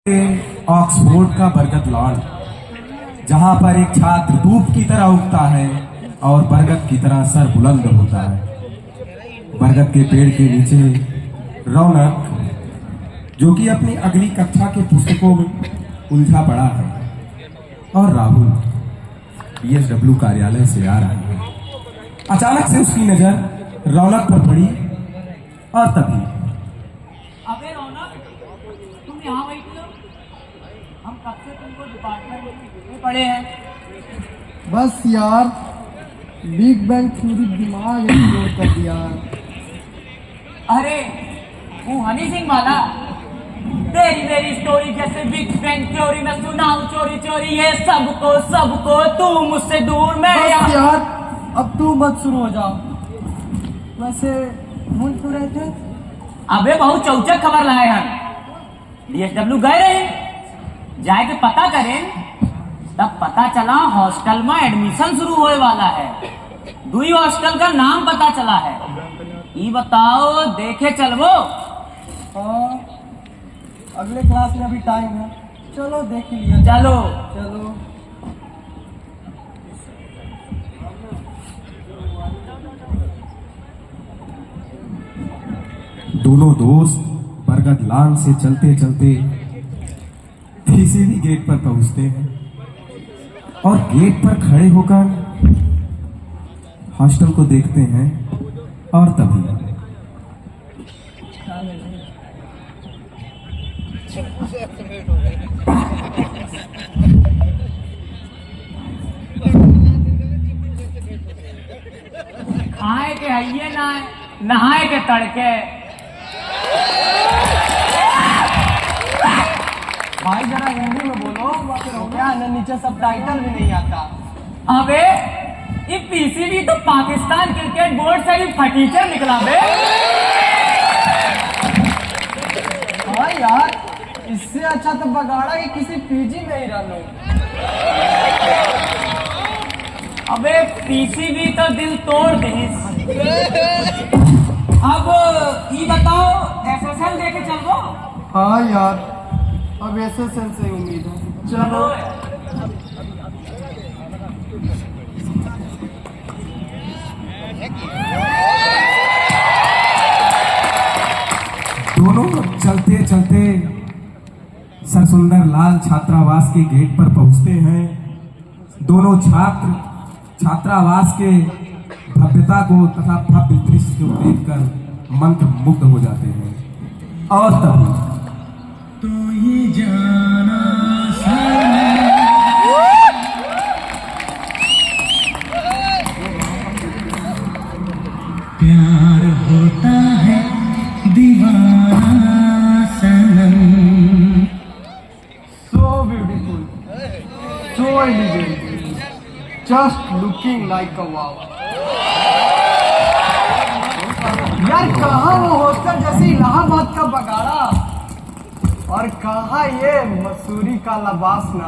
Oxford का बरगद lawn, जहां पर एक छात्र धूप की तरह उगता है और बरगद की तरह सर बुलंद होता है। बरगद के पेड़ के नीचे रौनक, जो कि अपनी अगली कक्षा के पुस्तकों में उलझा पड़ा है, और राहुल बीएसडब्ल्यू कार्यालय से आ रहा है। अचानक से उसकी नजर रौनक पर पड़ी और तभी अबे रौनक, तुम यहाँ बैठी हो? हम कब से तुमको डिपार्टमेंट में पढ़े हैं। बस यार, बिग बैंग थ्योरी दिमाग एक्सप्लोर कर दिया। अरे वो हनी सिंह वाला, तेरी मेरी स्टोरी जैसे बिग बैंग थ्योरी में सुनाऊं चोरी चोरी, ये सबको तू मुझसे दूर, मैं बस यार, अब तू मत शुरू हो जाओ। वैसे भूल क्यों रहे थे? अबे बहुत चौचक खबर लाए हम। बीएसडब्ल्यू गए रहे, जाए के पता करें, तब पता चला हॉस्टल में एडमिशन शुरू होने वाला है। दुई हॉस्टल का नाम पता चला है। ये बताओ, देखे चलबो? हाँ, अगले क्लास में अभी टाइम है, चलो देख लिया। चलो चलो। दोनों दोस्त बरगद लॉन से चलते चलते पीसीबी गेट पर पहुंचते हैं और गेट पर खड़े होकर हॉस्टल को देखते हैं, और तभी खाए के हइये ना, नहाए के तड़के। भाई जरा हिंदी में बोलो, क्या ना नीचे सब टाइटल भी नहीं आता। अबे ये पीसीबी तो पाकिस्तान क्रिकेट बोर्ड से ही फटीचर निकला बे। हाँ यार, इससे अच्छा तो बगाड़ा कि किसी पीजी में ही रह लो। अबे पीसीबी तो दिल तोड़ दी। अब ये बताओ, एसएसएल देखे चलो? हाँ यार, अब एसएसएल से उम्मीद है। चलो। दोनों चलते चलते सरसुंदर लाल छात्रावास के गेट पर पहुंचते हैं। दोनों छात्र छात्रावास के भव्यता को तथा भव्य दृश्य को देखकर मंत्रमुग्ध हो जाते हैं, और तभी तो ये जाना प्यार होता है दीवाना सनम। So beautiful, so elegant, just looking like a wow. यार, कहाँ वो हॉस्टल जैसे इलाहाबाद का बगाड़ा, और कहाँ ये मसूरी का लबासना।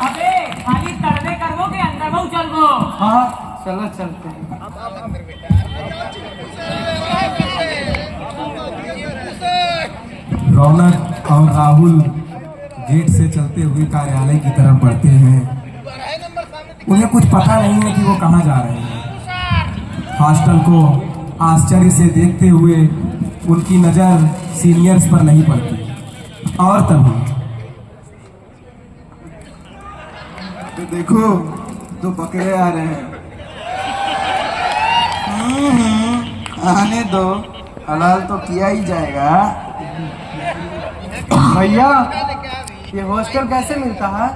अबे खाली तड़ने करवो के अंदर बहु चलबो? हाँ चलो चलते हैं। रौनक और राहुल गेट से चलते हुए कार्यालय की तरफ बढ़ते हैं। उन्हें कुछ पता नहीं है कि वो कहाँ जा रहे हैं। हॉस्टल को आश्चर्य से देखते हुए उनकी नजर सीनियर्स पर नहीं पड़ती, और तभी तो देखो, दो बकरे आ रहे हैं। आने दो, हलाल तो किया ही जाएगा। भैया, ये हॉस्टल कैसे मिलता है?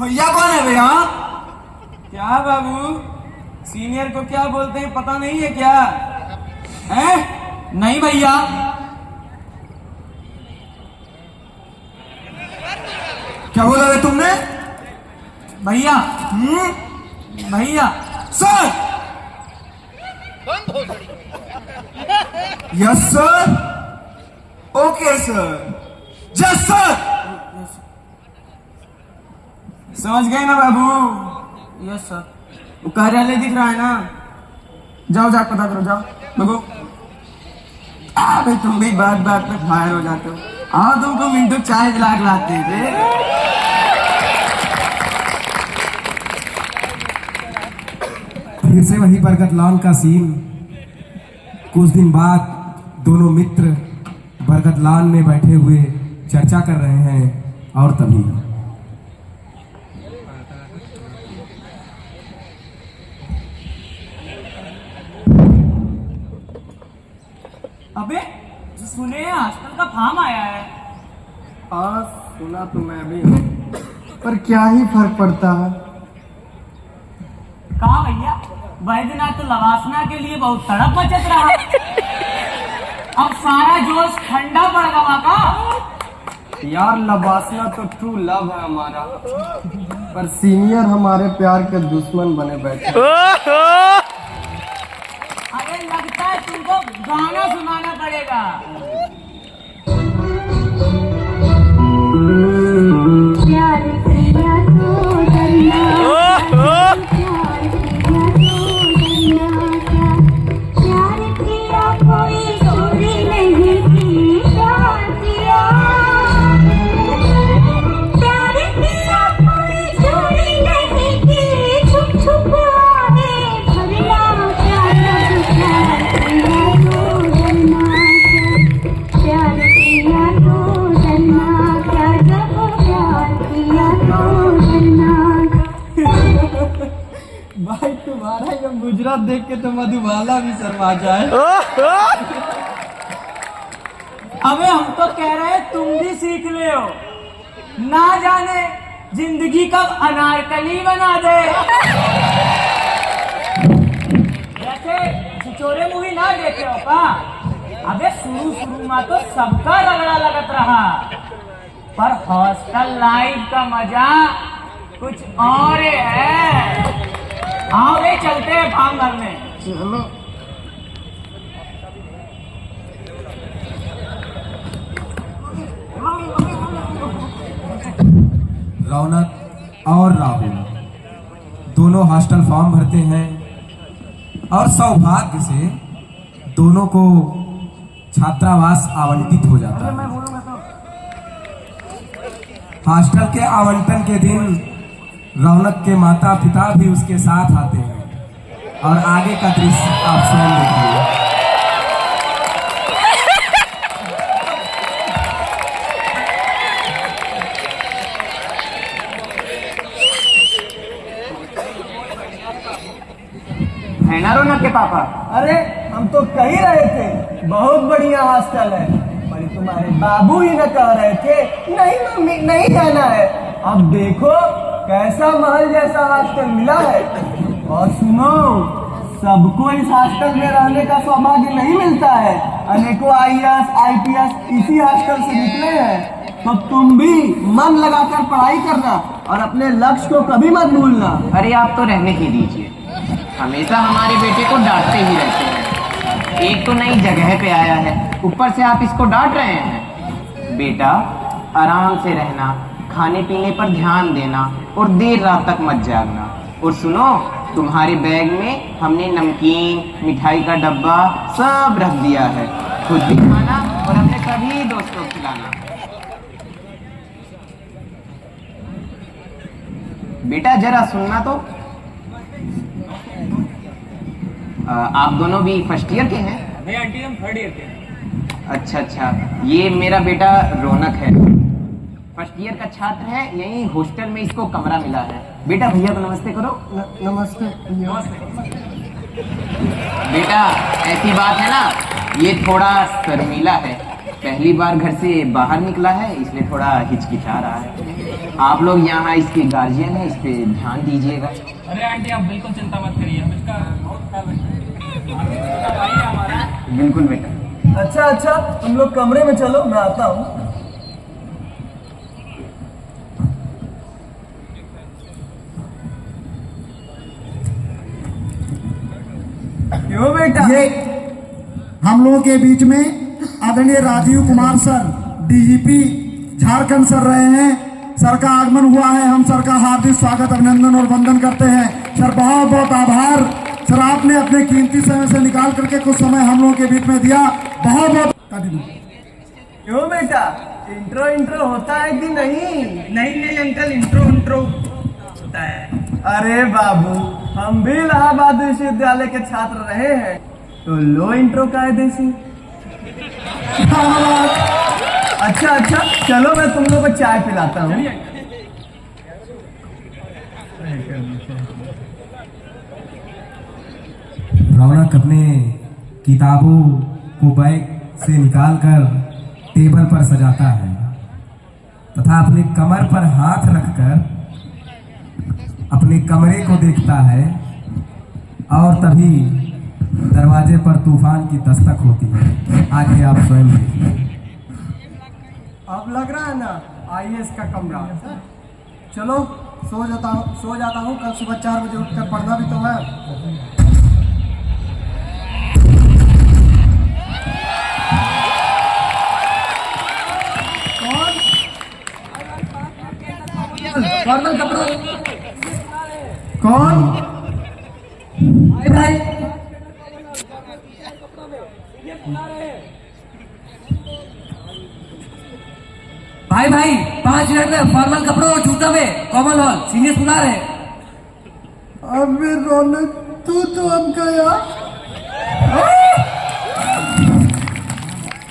भैया कौन है भैया? क्या बाबू, सीनियर को क्या बोलते हैं पता नहीं है क्या? हैं? नहीं भैया। क्या बोला रे तुमने? भैया भैया sir. Yes sir, okay sir, जस सर। समझ गए ना बाबू? Yes sir. वो कार्यालय दिख रहा है ना? जाओ जाकर पता करो, जाओ। देखो, भाई तुम भी बात बात में फायर हो जाते हो। हाँ तुमको मिंटू चाय दिला के लाते थे। फिर से वही बरगद लॉन का सीन। कुछ दिन बाद दोनों मित्र बरगद लॉन में बैठे हुए चर्चा कर रहे हैं और तभी अबे सुने हॉस्टल का फॉर्म आया है। हाँ सुना तो मैं भी हूँ, पर क्या ही फर्क पड़ता है। कहा भैया बैद्यनाथ तो लवासना के लिए बहुत तड़प बचत रहा। अब सारा जोश ठंडा पड़ गवा का। यार लबासना तो ट्रू लव है हमारा, पर सीनियर हमारे प्यार के दुश्मन बने बैठे। अरे लगता है तुमको गाना सुनाना पड़ेगा। प्यार किया तो डरना, प्यार किया तो डरना, प्यार किया कोई चोरी नहीं की, प्यार किया कोई चोरी नहीं की, छुप छुप आगे भरना, प्यार किया तो डरना, प्यार किया तो डरना, प्यार किया तो डरना। भाई तुम्हारा ये गुजरात देख के तो मधुबाला भी शर्मा जाए। अबे हम तो कह रहे हैं तुम भी सीख ले हो, ना जाने जिंदगी कब अनारकली बना दे। वैसे छिछोरे मूवी ना देखे हो का? अबे शुरू में तो सबका रगड़ा लगत रहा, पर हॉस्टल लाइफ का मजा कुछ और है। आओ वे चलते हैं फार्म भरने। चलो रौनक और राहुल दोनों हॉस्टल फॉर्म भरते हैं और सौभाग्य से दोनों को छात्रावास आवंटित हो जाता है। हॉस्टल के आवंटन के दिन रौनक के माता पिता भी उसके साथ आते हैं और आगे का दृश्य आप स्वयं देखिए। है ना रौनक के पापा? अरे हम तो कह ही रहे थे बहुत बढ़िया हॉस्टल है, पर तुम्हारे बाबू ही न कह रहे थे नहीं मम्मी नहीं जाना है। अब देखो कैसा महल जैसा हॉस्टल मिला है। और सुनो, सबको इस हॉस्टल में रहने का सौभाग्य नहीं मिलता है। अनेकों IAS IPS इसी हॉस्टल से निकले हैं। तो तुम भी मन लगाकर पढ़ाई करना और अपने लक्ष्य को कभी मत भूलना। अरे आप तो रहने ही दीजिए, हमेशा हमारे बेटे को डांटते ही रहते हैं। एक तो नई जगह पे आया है, ऊपर से आप इसको डांट रहे हैं। बेटा आराम से रहना, खाने पीने पर ध्यान देना और देर रात तक मत जागना। और सुनो, तुम्हारे बैग में हमने नमकीन मिठाई का डब्बा सब रख दिया है, खुद भी खाना और अपने सभी दोस्तों को खिलाना। बेटा जरा सुनना तो, आप दोनों भी फर्स्ट ईयर के हैं? नहीं आंटी हम थर्ड ईयर के। अच्छा, ये मेरा बेटा रौनक है, फर्स्ट ईयर का छात्र है। यही हॉस्टल में इसको कमरा मिला है। बेटा भैया को नमस्ते करो। नमस्ते। बेटा ऐसी बात है ना, ये थोड़ा शर्मीला है, पहली बार घर से बाहर निकला है, इसलिए थोड़ा हिचकिचा रहा है। आप लोग यहाँ इसके गार्जियन हैं, इस पे ध्यान दीजिएगा। अरे आंटी आप बिल्कुल चिंता मत करिए, हम इसका बहुत ख्याल रखेंगे। भाई है हमारा। बिल्कुल बेटा। अच्छा तुम लोग कमरे में चलो, मैं आता हूँ। क्यों बेटा? ये हम लोगों के बीच में आदरणीय Rajeev Kumar sir DGP Jharkhand sir रहे हैं। सर का आगमन हुआ है, हम सर का हार्दिक स्वागत अभिनंदन और वंदन करते हैं। सर बहुत बहुत आभार सर, आपने अपने कीमती समय से निकाल करके कुछ समय हम लोगों के बीच में दिया। बहुत बहुत क्यों बेटा, इंट्रो इंट्रो होता है कि नहीं? नहीं अंकल, इंट्रो होता है। अरे बाबू, हम भी इलाहाबाद विश्वविद्यालय के छात्र रहे हैं, तो लो इंट्रो का है देसी। अच्छा, चलो मैं तुम लोग को चाय पिलाता हूँ। रौनक अपने किताबों को बैग से निकालकर टेबल पर सजाता है तथा अपने कमर पर हाथ रखकर अपने कमरे को देखता है और तभी दरवाजे पर तूफान की दस्तक होती है। आगे आप स्वयं देखिए। अब लग रहा है ना आईएएस का कमरा। चलो सो जाता हूँ, कल सुबह 4 बजे उठकर पढ़ना भी तो है। फॉर्मल कपड़ों कौन? भाई भाई 5 मिनट में फॉर्मल कपड़ों और जूता में कॉमन हॉल सीनियर बुला रहे। अबे रौनक, तू तो अब गया।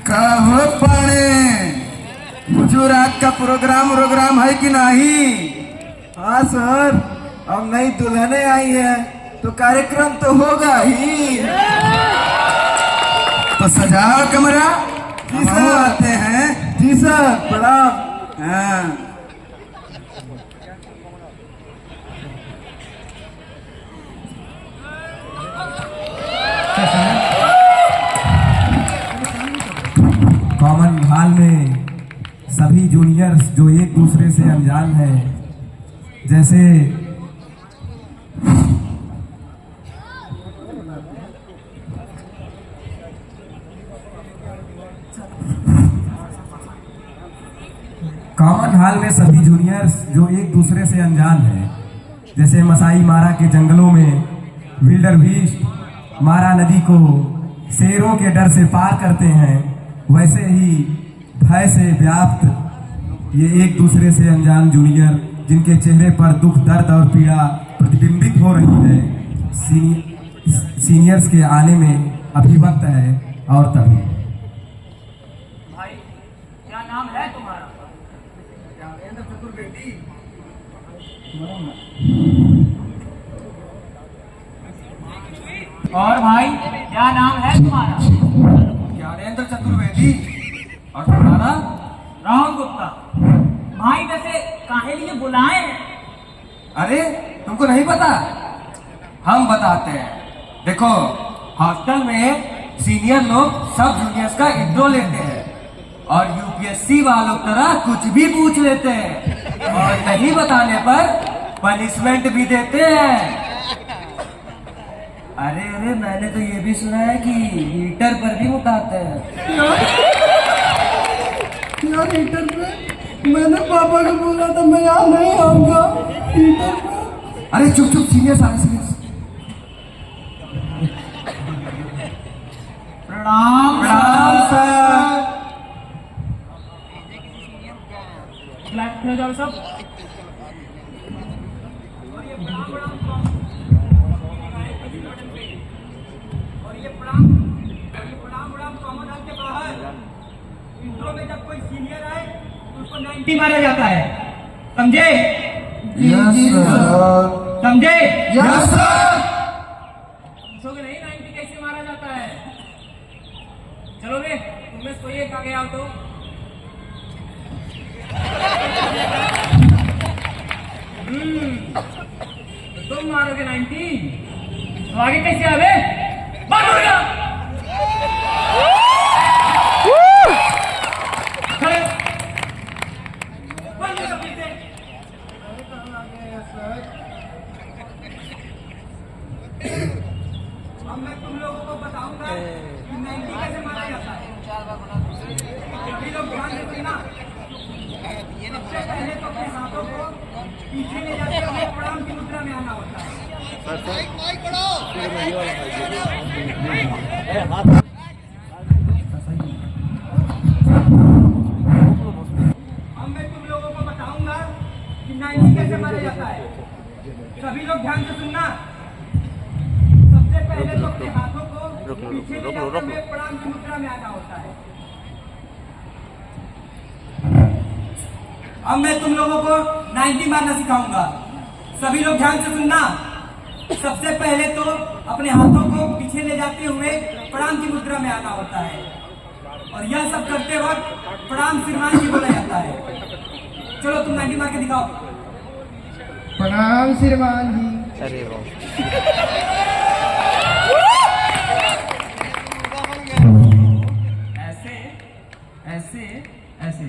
कहो पढ़े गुजरात का प्रोग्राम है कि नहीं? हाँ सर, अब नई दुल्हने आई है तो कार्यक्रम तो होगा ही। तो सजाओ कमरा। जी हम सर। आते हैं। जी सर, प्रणाम। हाँ। कॉमन हॉल में सभी जूनियर्स जो एक दूसरे से अनजान हैं, जैसे कॉमन हॉल में सभी जूनियर्स जो एक दूसरे से अनजान हैं, जैसे मसाई मारा के जंगलों में विल्डर बीस्ट मारा नदी को शेरों के डर से पार करते हैं, वैसे ही भय से व्याप्त ये एक दूसरे से अनजान जूनियर जिनके चेहरे पर दुख, दर्द और पीड़ा प्रतिबिंबित हो रही है, सीनियर्स के आने में अभिवक्त है। और तभी भाई क्या नाम है तुम्हारा? और भाई क्या नाम है तुम्हारा? ज्ञानेंद्र चतुर्वेदी। और तुम्हारा? राहुल गुप्ता। भाई वैसे काहे लिए बुलाए हैं? अरे तुमको नहीं पता? हम बताते हैं। देखो, हॉस्टल में सीनियर लोग सब जूनियर्स का इंट्रो लेते हैं और यूपीएससी वालों तरह कुछ भी पूछ लेते हैं और नहीं बताने पर पनिशमेंट भी देते हैं। अरे मैंने तो ये भी सुना है कि हीटर पर भी मुताते हैं। यार हीटर पे मैंने पापा को बोला था मैं यहाँ नहीं आऊंगा। हीटर पे। अरे चुप सीनियर सारे सीनियर। प्रणाम सर। फ्लैट में जाओ सब। और ये प्रणाम कॉमन हॉल के बाहर इंट्रो में जब कोई सीनियर आए तो उसको 90 मारा जाता है, समझे? समझे? पूछोगे नहीं 90 कैसे मारा जाता है? चलो बे, तुम्हें सोइए कहा गया तो तुम मारोगे 90 तो आगे कैसे आवे? बात हो गया। अब मैं तुम लोगों को बताऊंगा कि 90 कैसे मारा जाता है। सभी लोग ध्यान देते ना। सबसे पहले तो अपने हाथों को पीछे ले जाते हुए प्रणाम की मुद्रा में आना होता है। सभी लोग ध्यान से सुनना। सबसे पहले तो अपने हाथों को पीछे ले जाते हुए प्रणाम की मुद्रा में आना होता है। अब मैं तुम लोगों को 90 मारना सिखाऊंगा। सभी लोग ध्यान से सुनना। सबसे पहले तो अपने हाथों को पीछे ले जाते हुए प्रणाम की मुद्रा में आना होता है और यह सब करते वक्त प्रणाम श्रीमान जी बोला जाता है। चलो तुम 90 मार के दिखाओ। प्रणाम श्रीमान जी। ऐसे ऐसे ऐसे।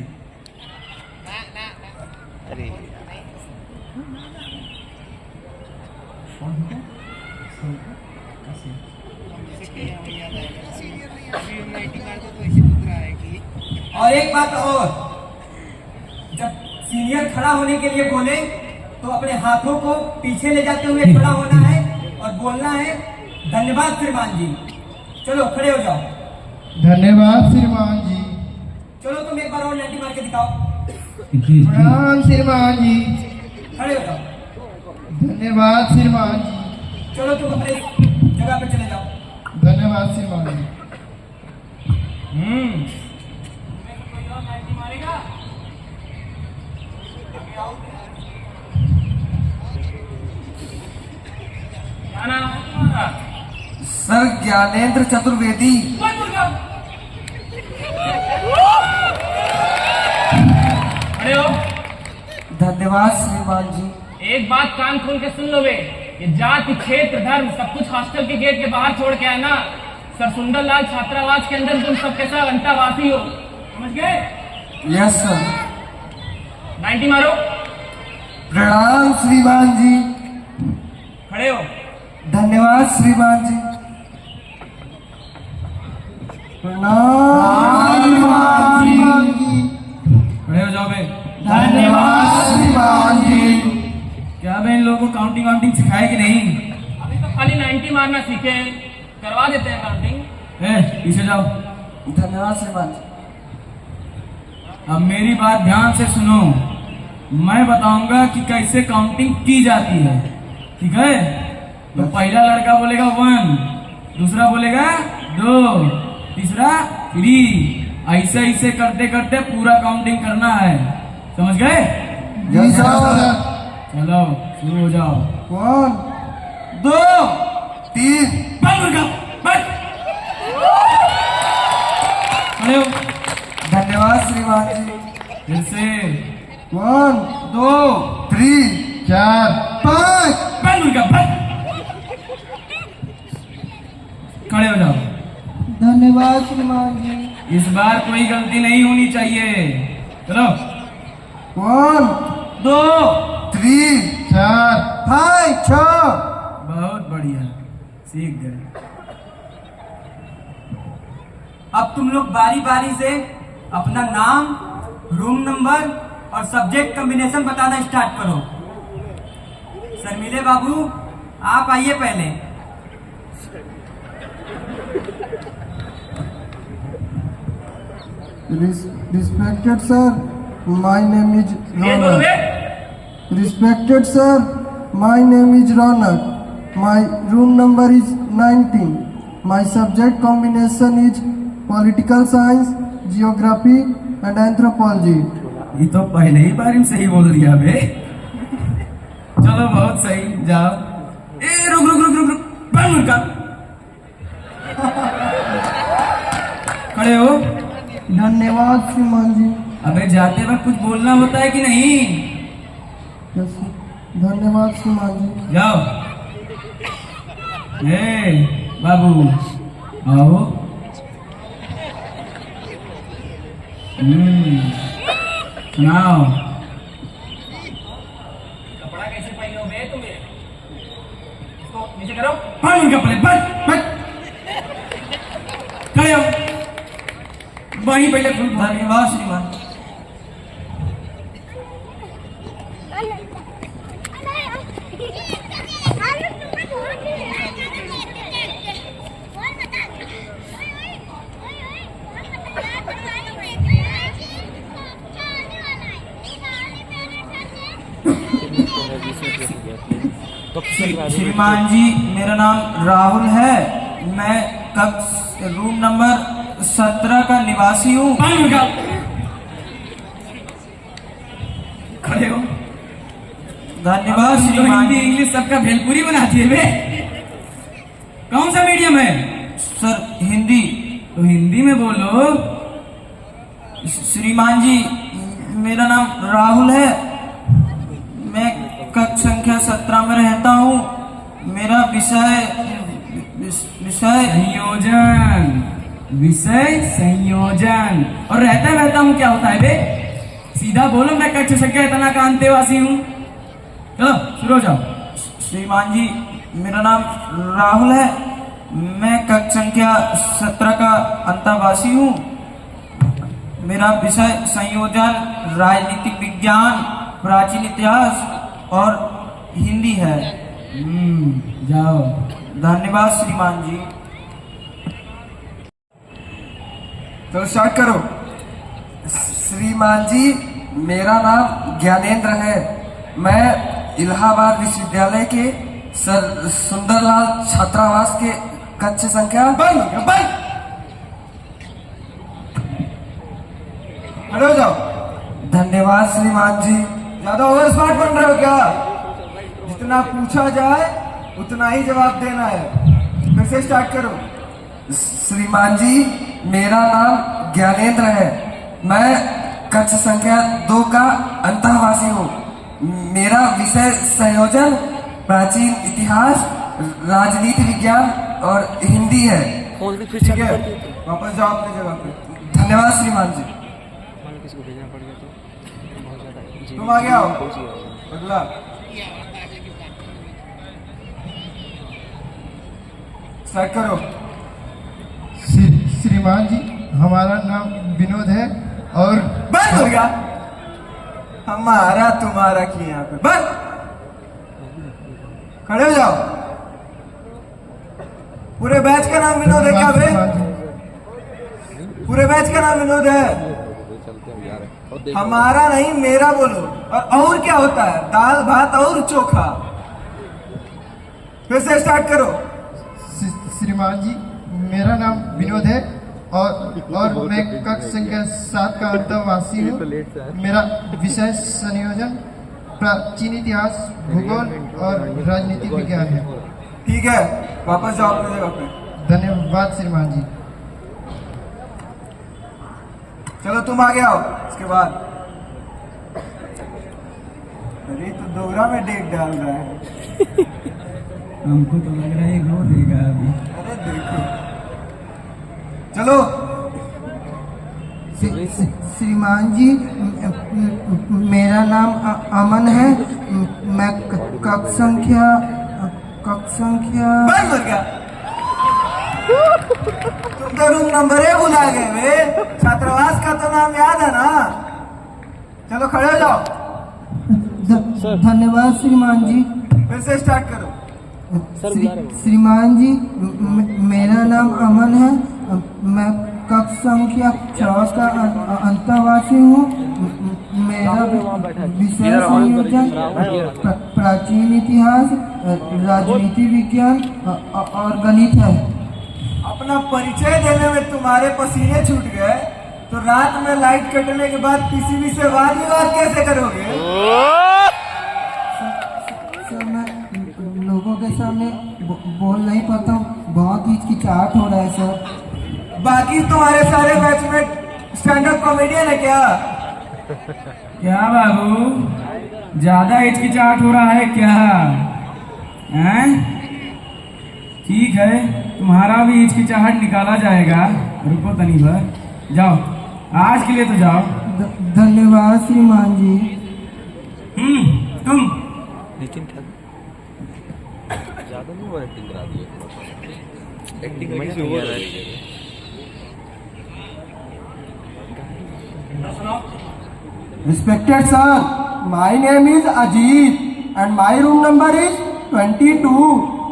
और एक बात और, जब सीनियर खड़ा होने के लिए बोले तो अपने हाथों को पीछे ले जाते हुए खड़ा होना है और बोलना है धन्यवाद श्रीमान जी। चलो खड़े हो जाओ। धन्यवाद श्रीमान जी। चलो तुम एक बार और 90 मार के दिखाओ। प्रणाम श्रीमान जी। खड़े हो जाओ। धन्यवाद श्रीमान जी। चलो तुम अपने जगह पे चले जाओ। धन्यवाद श्रीमान जी। सर ज्ञानेंद्र चतुर्वेदी। खड़े हो। धन्यवाद श्रीमान जी। एक बात कान खोल के सुन लो बे, ये जाति क्षेत्र धर्म सब कुछ हॉस्टल के गेट के बाहर छोड़ के आना। सर सुंदरलाल छात्रावास के अंदर तुम सबके साथ अंतावासी हो, समझ गए? Yes sir. 90 मारो। प्रणाम श्रीमान जी। खड़े हो। धन्यवाद श्रीमान जी। प्रणाम श्रीमान जी। खड़े हो जाओ बे। धन्यवाद श्रीमान जी। क्या बे इन लोगों को काउंटिंग वाउंटिंग सिखाए कि नहीं? अभी तो खाली 90 मारना सीखे, करवा देते हैं काउंटिंग। पीछे जाओ। धन्यवाद श्रीमान जी। अब मेरी बात ध्यान से सुनो। मैं बताऊंगा कि कैसे काउंटिंग की जाती है, ठीक है? तो पहला लड़का बोलेगा 1, दूसरा बोलेगा 2, तीसरा 3। ऐसे ऐसे करते करते पूरा काउंटिंग करना है, समझ गए? जी सर। चलो शुरू हो जाओ। 1 2 3। खड़े हो। धन्यवाद श्रीमान जी। फिर से 1 2 3 4 5। खड़े हो जाओ। धन्यवाद श्रीमान जी। इस बार कोई गलती नहीं होनी चाहिए। चलो 1 2 3 4 5 6। बहुत बढ़िया, सीख गए। अब तुम लोग बारी बारी से अपना नाम, रूम नंबर और सब्जेक्ट कॉम्बिनेशन बताना स्टार्ट करो। शर्मिले बाबू आप आइए पहले। Respected sir, my name is Ronak. Respected sir, my name is Ronak. My room number is 19. My subject combination is political science, geography and anthropology. ये तो पहले ही बार में सही बोल दिया बे। चलो बहुत सही, जाओ। रुक रुक रुक रुक रुक, बंद कर। खड़े हो। धन्यवाद श्रीमान जी। अबे जाते वक्त कुछ बोलना होता है कि नहीं? Yes, sir. धन्यवाद श्रीमान जी। जाओ। बाबू आओ। सुनाओ। कपड़ा कैसे पहनोगे तुम्हें? इसको नीचे करो। पहन कपड़े, पहन। खड़े हो। वहीं पहले। धन्यवाद श्रीमान। तो श्रीमान जी, मेरा नाम राहुल है। मैं रूम नंबर 17 का निवासी हूँ। खड़े हो। धन्यवाद श्रीमान हिंदी जी। इंग्लिश सबका भेलपुरी बनाती है बे। कौन सा मीडियम है? सर हिंदी। तो हिंदी में बोलो। श्रीमान जी, मेरा नाम राहुल है। मैं कक्ष संख्या 17 में रहता हूँ। मेरा विषय संयोजन। और रहता हूँ क्या होता है बे? सीधा बोलो, मैं कक्ष संख्या इतना का अंतेवासी हूँ। चलो शुरू हो जाओ। श्रीमान जी, मेरा नाम राहुल है। मैं कक्ष संख्या 17 का अंतवासी हूँ। मेरा विषय संयोजन, राजनीतिक विज्ञान, प्राचीन इतिहास और हिंदी है। जाओ। धन्यवाद श्रीमान जी। तो स्टार्ट करो। श्रीमान जी, मेरा नाम ज्ञानेंद्र है। मैं इलाहाबाद विश्वविद्यालय के सर सुंदरलाल छात्रावास के कक्ष संख्या खड़े हो जाओ। धन्यवाद श्रीमान जी। ज्यादा ओवर स्मार्ट बन रहे हो क्या? जितना पूछा जाए उतना ही जवाब देना है। फिर से स्टार्ट करो। श्रीमान जी, मेरा नाम ज्ञानेंद्र है। मैं कक्ष संख्या 2 का अंतःवासी हूँ। मेरा विषय संयोजन, प्राचीन इतिहास, राजनीति विज्ञान और हिंदी है। ठीक है, वापस जाओ अपनी जगह पे। धन्यवाद श्रीमान जी। तुम आ गया हो। अगला। स्टार्ट करो। श्रीमान जी, हमारा नाम विनोद है और बंद हो गया। हमारा तुम्हारा की यहाँ पे बंद। खड़े हो जाओ। पूरे बैच का नाम विनोद है क्या बे? पूरे बैच का नाम विनोद है। हमारा नहीं, मेरा बोलो। और क्या होता है? दाल भात और चोखा। फिर से स्टार्ट करो। श्रीमान जी, मेरा नाम विनोद है और मैं कक्ष संख्या 7 का अंतःवासी हूँ। मेरा विषय संयोजन, प्राचीन इतिहास, भूगोल और राजनीतिक विज्ञान है। ठीक है, वापस जाओ अपनी जगह पे। धन्यवाद श्रीमान जी। चलो तुम आगे आओ। इसके बाद अरे तो दोहरा में डेट डाल रहा है। हमको तो लग रहा है रो देगा अभी। अरे देखो। चलो। श्रीमान जी, मेरा नाम अमन है। मैं कक्ष संख्या बंद हो गया। तुम तो रूम नंबर 1 बुला गए वे। छात्रावास का तो नाम याद है ना? चलो खड़े हो जाओ। धन्यवाद श्रीमान जी। फिर से स्टार्ट करो। श्रीमान जी, मेरा नाम अमन है। मैं कक्ष संख्या 6 का अंतःवासी हूँ। मेरा विषय संयोजन, प्राचीन इतिहास, राजनीति विज्ञान और गणित है। अपना परिचय देने में तुम्हारे पसीने छूट गए तो रात में लाइट कटने के बाद पीसीबी से वाद विवाद कैसे करोगे? सर, मैं लोगों के सामने बोल नहीं पाता हूँ। बहुत हिचकिचाहट हो रहा है सर। बाकी तुम्हारे सारे बैचमेट स्टैंड अप कॉमेडियन है क्या? क्या बाबू, ज्यादा हिचकिचाहट हो रहा है क्या? हैं? ठीक है, तुम्हारा भी हिचकिचाहट निकाला जाएगा। रुको तनी भर, जाओ आज के लिए तो जाओ। धन्यवाद श्रीमान जी। तुम Respected sir, my name is Ajit and my room number is 22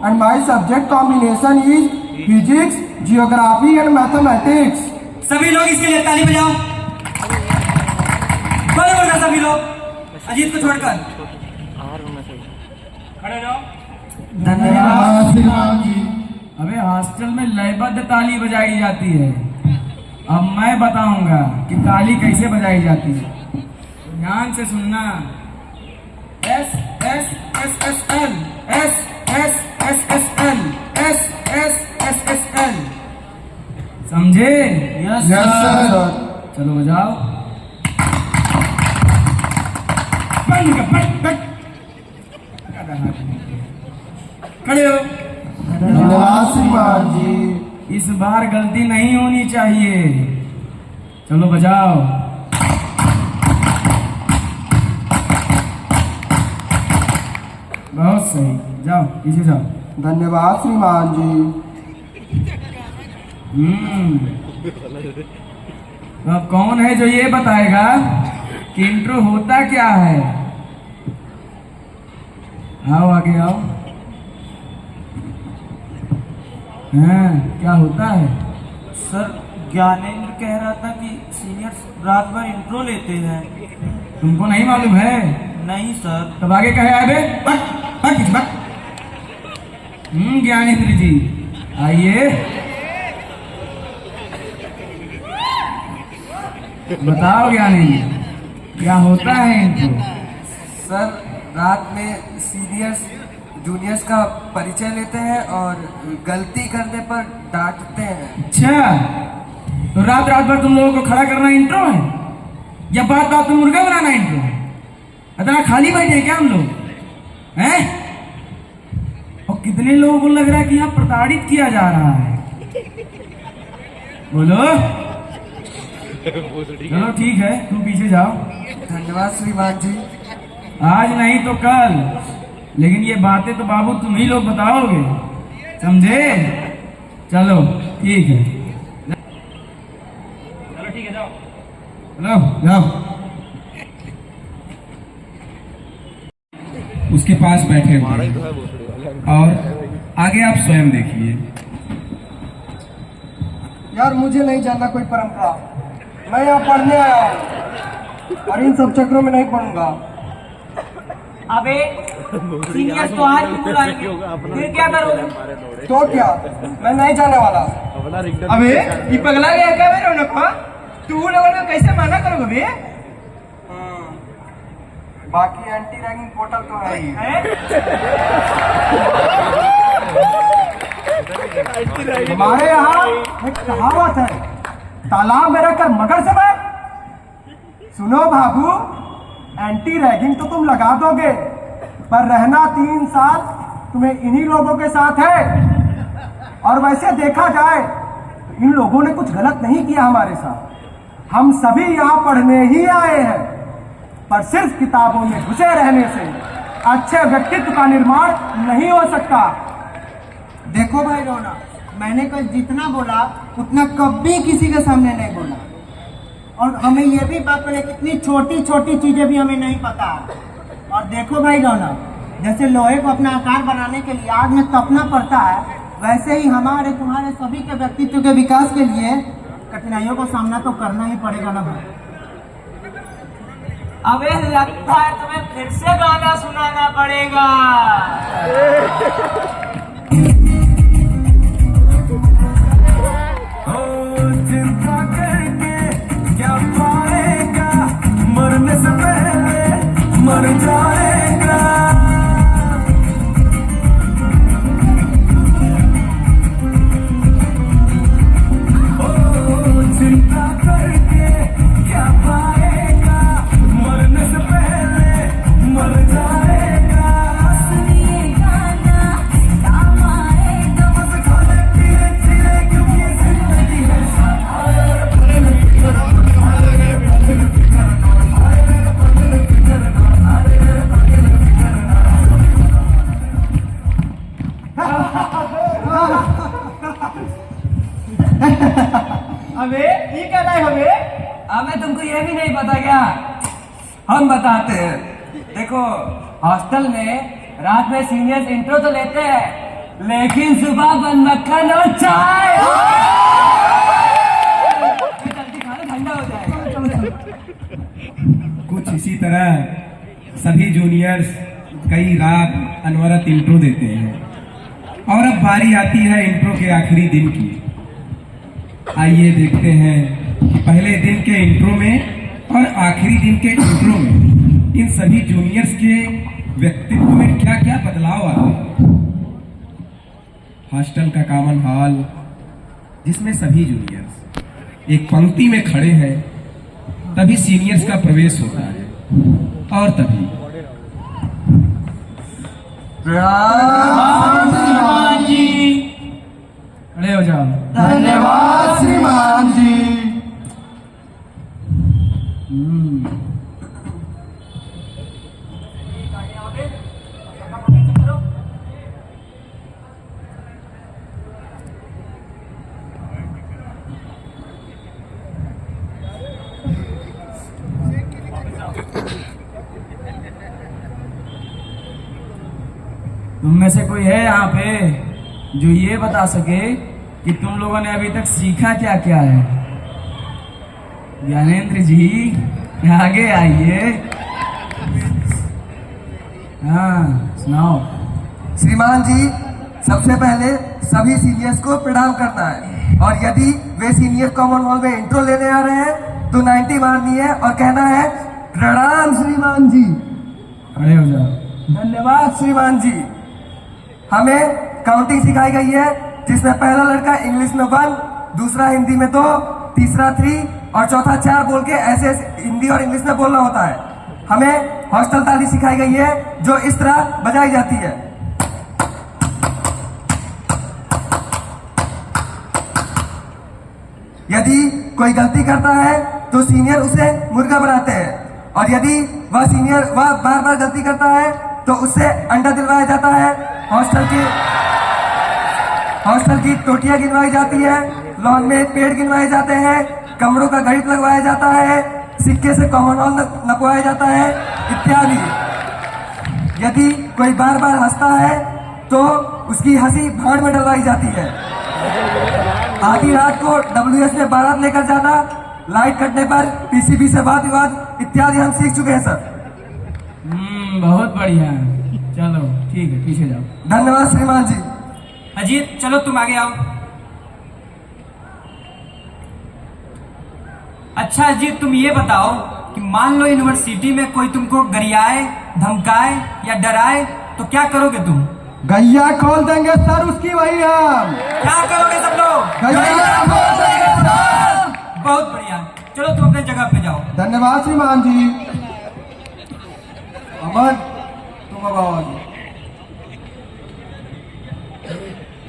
and my subject combination is physics, geography and mathematics. सभी लोग इसके लिए ताली बजाओ। बड़े बड़े सभी लोग अजीत को छोड़कर खड़े जाओ। धन्यवाद श्रीमान जी। अबे हॉस्टल में लयबद्ध ताली बजाई जाती है। अब मैं बताऊंगा कि ताली कैसे बजाई जाती है। ध्यान से सुनना। S S S S L, S S S S L, S S S S L. समझे? Yes sir. चलो बजाओ। बंद कर, बंद, बंद। खड़े हो। धन्यवाद श्रीमान जी। इस बार गलती नहीं होनी चाहिए। चलो बजाओ। बहुत सही, जाओ पीछे जाओ। धन्यवाद श्रीमान जी। तो अब कौन है जो ये बताएगा कि इंट्रो होता क्या है? आओ आगे आओ। हाँ, क्या होता है? सर ज्ञानेंद्र कह रहा था कि सीनियर्स रात भर इंट्रो लेते हैं। तुमको नहीं मालूम है? नहीं सर। तब आगे कहे आए बे? ज्ञानेंद्र जी आइए, बताओ ज्ञानेंद्र क्या होता है इंट्रो? सर रात में सीनियर्स जूनियर्स का परिचय लेते हैं और गलती करने पर डांटते हैं। अच्छा, तो रात रात भर तुम लोगों को खड़ा करना इंट्रो है या बात बात में मुर्गा बनाना इंट्रो है? इतना खाली बैठे हैं क्या हम लोग हैं? और कितने लोगों को लग रहा है कि यहाँ प्रताड़ित किया जा रहा है? बोलो। चलो ठीक है, तुम पीछे जाओ। धन्यवाद श्रीमान जी। आज नहीं तो कल, लेकिन ये बातें तो बाबू तुम ही लोग बताओगे, समझे? चलो ठीक है, चलो ठीक है, जाओ चलो जाओ। उसके पास बैठे हुए और आगे आप स्वयं देखिए। यार मुझे नहीं जानना कोई परंपरा, मैं यहाँ पढ़ने आया हूँ और इन सब चक्रों में नहीं पढ़ूंगा। अबे सीनियर्स तो आज भी बुलाएंगे, फिर क्या करोगे? तो क्या, मैं नहीं जाने वाला। अबे ये पगला गया क्या बे रौनक? तू लोगों को कैसे मना करोगे बे? बाकी एंटी रैगिंग पोर्टल तो है ही। हमारे यहाँ एक कहावत है, तालाब में रहकर मगर से बैठ। सुनो बाबू, एंटी रैगिंग तो तुम लगा दोगे, पर रहना 3 साल तुम्हें इन्हीं लोगों के साथ है। और वैसे देखा जाए तो इन लोगों ने कुछ गलत नहीं किया हमारे साथ। हम सभी यहाँ पढ़ने ही आए हैं, पर सिर्फ किताबों में घुसे रहने से अच्छे व्यक्तित्व का निर्माण नहीं हो सकता। देखो भाई रौनक, मैंने कल जितना बोला उतना कभी किसी के सामने नहीं बोला। और हमें ये भी बात पता है कितनी छोटी छोटी चीजें भी हमें नहीं पता। और देखो भाई रौनक, जैसे लोहे को अपना आकार बनाने के लिए आग में तपना पड़ता है, वैसे ही हमारे तुम्हारे सभी के व्यक्तित्व के विकास के लिए कठिनाइयों का सामना तो करना ही पड़ेगा ना भाई। अबे लगता है तुम्हें फिर से गाना सुनाना पड़ेगा। चिंता करके क्या पाएगा, मरने से पहले मर जाएगा। चिंता करके क्या पाएगा, मरने से पहले मर जाएगा। सुनिए गाना काम आएगा, बस खाने पीने चीरे क्योंकि जिंदगी है अबे ये क्या लाए हमें? हमें तुमको ये भी नहीं पता क्या? हम बताते हैं। देखो हॉस्टल में रात में सीनियर्स इंट्रो तो लेते हैं, लेकिन सुबह बन मक्खन और चाय। जल्दी खाना ठंडा हो जाएगा। कुछ इसी तरह सभी जूनियर्स कई रात अनवरत इंट्रो देते हैं और अब बारी आती है इंट्रो के आखिरी दिन की। आइए देखते हैं कि पहले दिन के इंट्रो में और आखिरी दिन के इंट्रो में इन सभी जूनियर्स के व्यक्तित्व में क्या क्या बदलाव आते हैं। हॉस्टल का कॉमन हॉल जिसमें सभी जूनियर्स एक पंक्ति में खड़े हैं, तभी सीनियर्स का प्रवेश होता है और तभी श्रीमान जी खड़े हो जाओ। धन्यवाद श्रीमान जी। तुम में से कोई है यहाँ पे जो ये बता सके कि तुम लोगों ने अभी तक सीखा क्या क्या है? ज्ञानेंद्र जी आगे आइए। हाँ सुनाओ। श्रीमान जी, सबसे पहले सभी सीनियर्स को प्रणाम करना है और यदि वे सीनियर कॉमन हॉल में इंट्रो लेने आ रहे हैं तो 90 मारनी है और कहना है प्रणाम श्रीमान जी। खड़े हो जाओ। धन्यवाद श्रीमान जी। हमें काउंटिंग सिखाई गई है जिसमें पहला लड़का इंग्लिश में 1, दूसरा हिंदी में 2, तीसरा 3 और चौथा 4 बोल के ऐसे हिंदी और इंग्लिश में बोलना होता है। हमें हॉस्टल ताली सिखाई गई है जो इस तरह बजाई जाती है। यदि कोई गलती करता है तो सीनियर उसे मुर्गा बनाते हैं और यदि वह बार बार गलती करता है तो उससे अंडा दिलवाया जाता है। हॉस्टल की टोटियां गिनवाई जाती है, लॉन में पेड़ गिनवाए जाते हैं, कमरों का गणित लगवाया जाता है, सिक्के से कॉमन हॉल नपवाया जाता है इत्यादि। यदि कोई बार बार हंसता है तो उसकी हंसी भाड़ में डलवाई जाती है। आधी रात को WS में बारात लेकर जाना, लाइट कटने पर PCB से वाद विवाद इत्यादि हम सीख चुके हैं सर। बहुत बढ़िया। चलो ठीक है, पीछे जाओ। धन्यवाद श्रीमान जी। अजीत चलो तुम आगे आओ। अच्छा अजीत, तुम ये बताओ कि मान लो यूनिवर्सिटी में कोई तुमको गरियाए, धमकाए या डराए तो क्या करोगे तुम? गैया खोल देंगे सर उसकी वही हम। क्या करोगे सब लोग? गैया खोल देंगे सर। बहुत बढ़िया, चलो तुम अपने जगह पे जाओ। धन्यवाद श्रीमान जी। अमन, तुम अब आओ।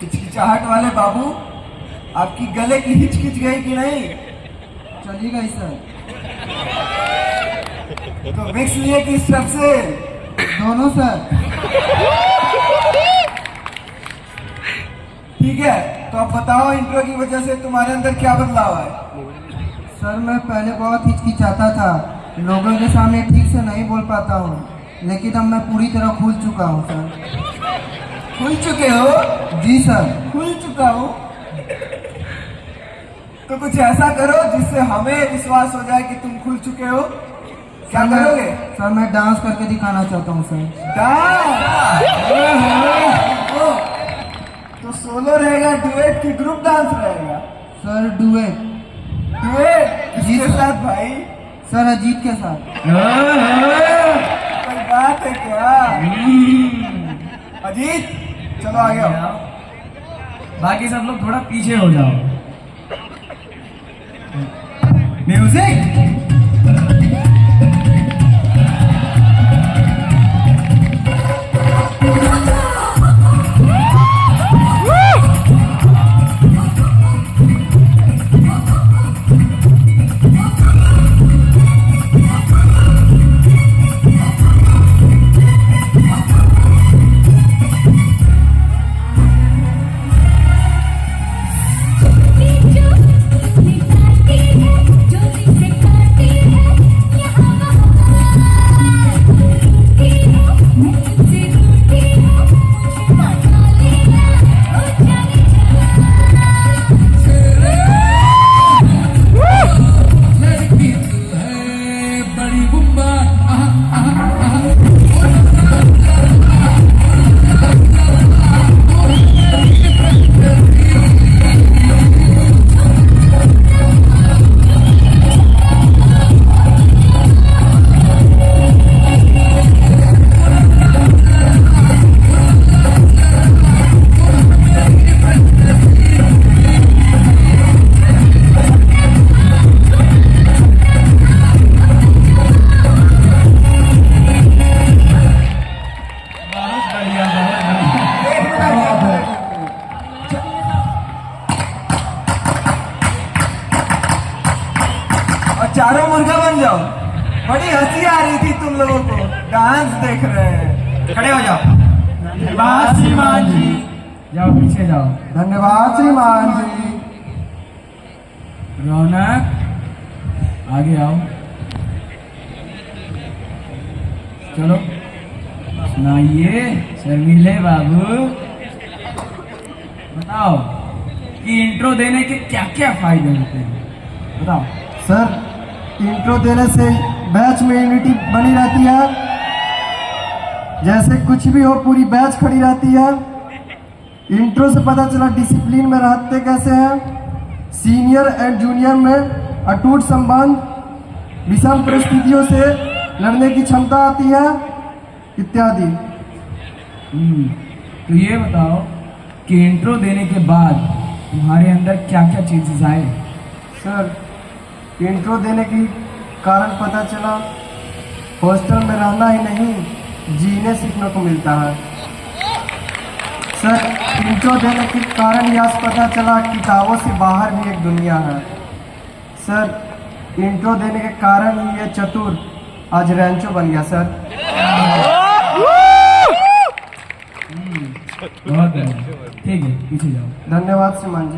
हिचकिचाहट वाले बाबू, आपकी गले की हिचकिच गई कि नहीं? चली गई सर। तो मिक्स लिए कि स्टेप से? दोनों सर। ठीक है, तो अब बताओ इंट्रो की वजह से तुम्हारे अंदर क्या बदलाव है? सर मैं पहले बहुत हिचकिचाता था, लोगों के सामने ठीक से नहीं बोल पाता हूँ, लेकिन अब मैं पूरी तरह खुल चुका हूँ सर। खुल चुके हो? जी सर। खुल चुका हूँ तो कुछ ऐसा करो जिससे हमें विश्वास हो जाए कि तुम खुल चुके हो। क्या करोगे? सर मैं डांस करके दिखाना चाहता हूँ सर। डांस? तो सोलो रहेगा, डुएट की ग्रुप डांस रहेगा? Sir duet. डुएट जी किसके सर। साथ भाई? सर अजीत के साथ। कोई बात है क्या? अजीत चलो आगे आओ। बाकी सब लोग थोड़ा पीछे हो जाओ। म्यूजिक। जो काटे चारों मुर्गा बन जाओ। बड़ी हंसी आ रही थी तुम लोगों को, डांस देख रहे हैं। खड़े हो जाओ। धन्यवाद श्रीमान जी। जाओ पीछे जाओ। धन्यवाद श्रीमान जी। रौनक आगे आओ। चलो सुनाइए शर्मीले बाबू, बताओ कि इंट्रो देने के क्या क्या फायदे होते हैं, बताओ। सर इंट्रो देने से बैच में यूनिटी बनी रहती है, जैसे कुछ भी हो पूरी बैच खड़ी रहती है। इंट्रो से पता चला डिसिप्लिन में रहते कैसे हैं, सीनियर एंड जूनियर में अटूट संबंध, विषम परिस्थितियों से लड़ने की क्षमता आती है इत्यादि। तो ये बताओ कि इंट्रो देने के बाद तुम्हारे अंदर क्या क्या चेंजेस आए। सर इंट्रो देने की कारण पता चला हॉस्टल में रहना ही नहीं जीने सीखने को मिलता है। सर इंट्रो देने के कारण यह पता चला किताबों से बाहर भी एक दुनिया है। सर इंट्रो देने के कारण ही ये चतुर आज रैंचो बन गया सर। बहुत है, ठीक है पीछे जाओ। धन्यवाद श्रीमान जी।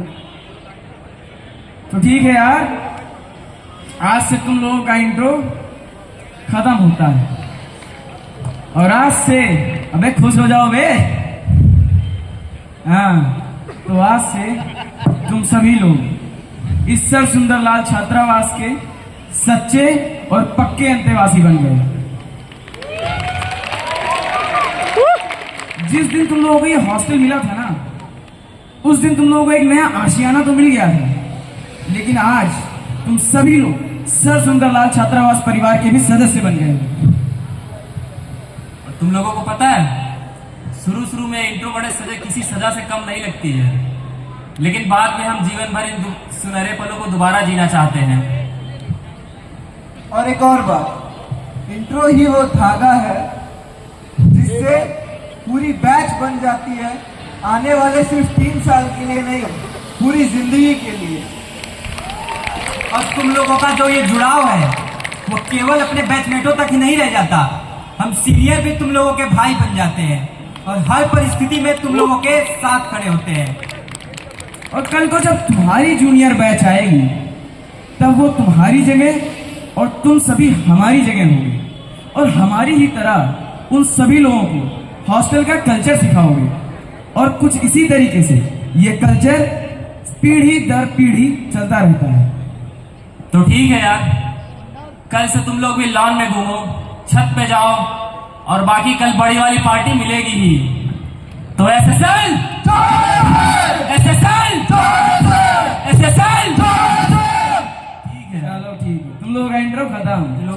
तो ठीक है यार, आज से तुम लोगों का इंट्रो खत्म होता है और आज से अबे खुश हो जाओ बे। हाँ तो आज से तुम सभी लोग इस सर सुंदरलाल छात्रावास के सच्चे और पक्के अंतेवासी बन गए। जिस दिन तुम लोगों को ये हॉस्टल मिला था ना, उस दिन तुम लोगों को एक नया आशियाना तो मिल गया था, लेकिन आज तुम सभी लोग सर सुंदरलाल छात्रावास परिवार के भी सदस्य बन गए। और तुम लोगों को पता है, शुरू में इंट्रोवर्टेड सजा किसी सजा से कम नहीं लगती है, लेकिन बाद में हम जीवन भर इन सुनहरे पलों को दोबारा जीना चाहते हैं। और एक और बात, इंट्रो ही वो धागा है जिससे पूरी बैच बन जाती है, आने वाले सिर्फ 3 साल के लिए नहीं, पूरी जिंदगी के लिए। और तुम लोगों का जो ये जुड़ाव है वो केवल अपने बैचमेटों तक ही नहीं रह जाता, हम सीनियर भी तुम लोगों के भाई बन जाते हैं और हर परिस्थिति में तुम लोगों के साथ खड़े होते हैं। और कल को जब तुम्हारी जूनियर बैच आएगी तब वो तुम्हारी जगह और तुम सभी हमारी जगह होंगे और हमारी ही तरह उन सभी लोगों को हॉस्टल का कल्चर सिखाओगे और कुछ इसी तरीके से ये कल्चर पीढ़ी दर पीढ़ी चलता रहता है। तो ठीक है यार, कल से तुम लोग भी लॉन में घूमो, छत पे जाओ और बाकी कल बड़ी वाली पार्टी मिलेगी ही। तो एसएसएल एसएसएल एसएसएल। ठीक है चलो ठीक है, तुम लोगों का इंट्रो खत्म। चलो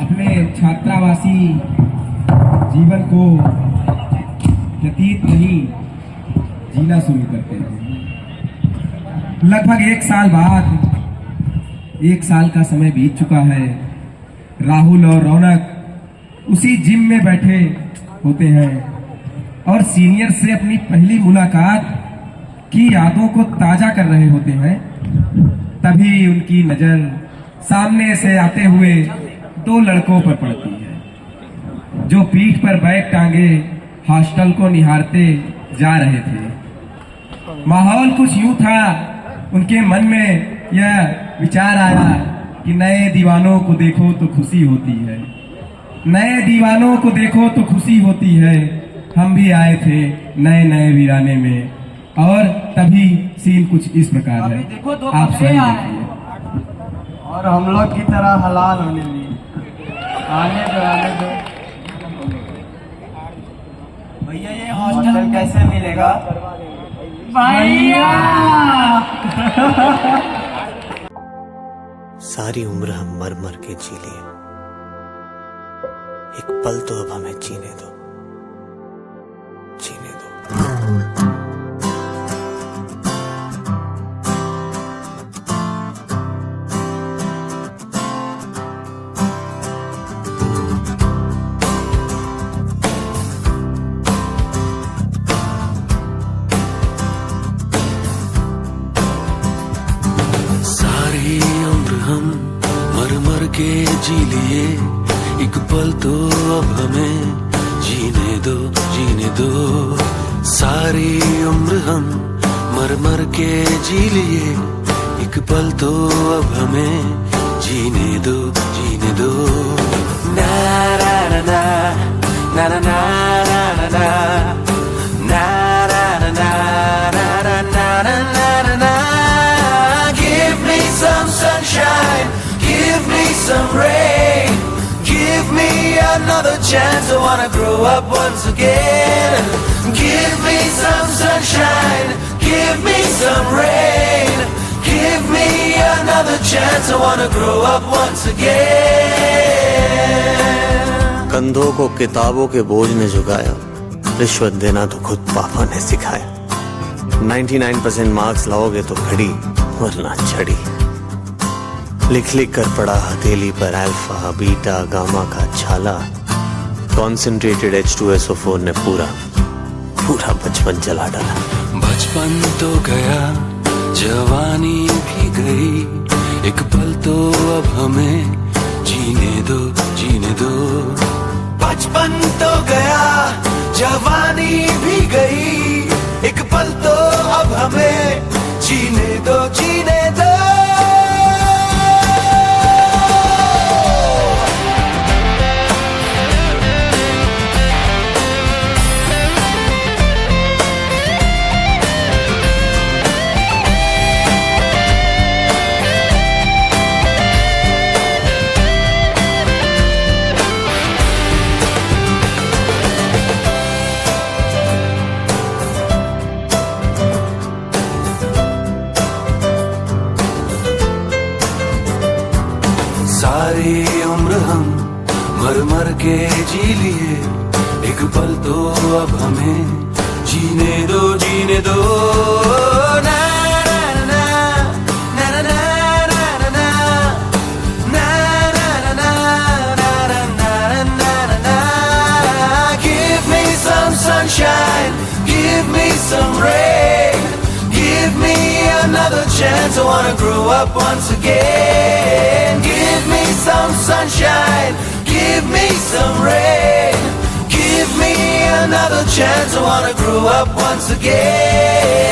अपने छात्रावासी जीवन को व्यतीत नहीं जीना शुरू करते हैं। लगभग 1 साल बाद, 1 साल का समय बीत चुका है। राहुल और रौनक उसी जिम में बैठे होते हैं और सीनियर से अपनी पहली मुलाकात की यादों को ताजा कर रहे होते हैं। तभी उनकी नजर सामने से आते हुए 2 लड़कों पर पड़ती है जो पीठ पर बैग टांगे हॉस्टल को निहारते जा रहे थे। माहौल कुछ यूं था, उनके मन में यह विचार आया कि नए दीवानों को देखो तो खुशी होती है, नए दीवानों को देखो तो खुशी होती है। हम भी आए थे नए नए वीराने में और तभी सीन कुछ इस प्रकार है, आप स्वयं देखिए। और हम लोग की तरह हलाल होने लिए आने दो। भैया ये हॉस्टल कैसे मिलेगा? भैया सारी उम्र हम मर मर के जी लिए, एक पल तो अब हमें जीने दो, जीने दो। जी लिए, एक पल तो अब हमें जीने दो। सारी उम्र हम मर मर के जी लिए, एक पल तो अब हमें जीने दो। ना ना ना ना ना ना ना ना ना na na na na na na na na na. Give me some sunshine, give me some rain, give me another chance. I wanna grow up once again. Give me some sunshine, give me some rain, give me another chance. I wanna grow up once again. कंधों को किताबों के बोझ ने झुकाया, रिश्वत देना तो खुद पापा ने सिखाया। 99% मार्क्स लाओगे तो घड़ी वरना छड़ी। लिख लिख कर पढ़ा हथेली पर अल्फा बीटा गामा का छाला। कॉन्सेंट्रेटेड H2SO4 ने पूरा बचपन जला डाला। बचपन तो गया, जवानी भी गई, एक पल तो अब हमें जीने दो। बचपन तो गया, जवानी भी गई, एक पल तो अब हमें जीने दो। सारी उम्र हम मर मर के जी लिए, एक पल तो अब हमें जीने दो। ना ना ना ना ना ना ना ना ना ना ना ना. Give me some sunshine, give me some rain, give me another chance. I wanna grow up once again. Give me some sunshine, give me some rain, give me another chance. I wanna grow up once again.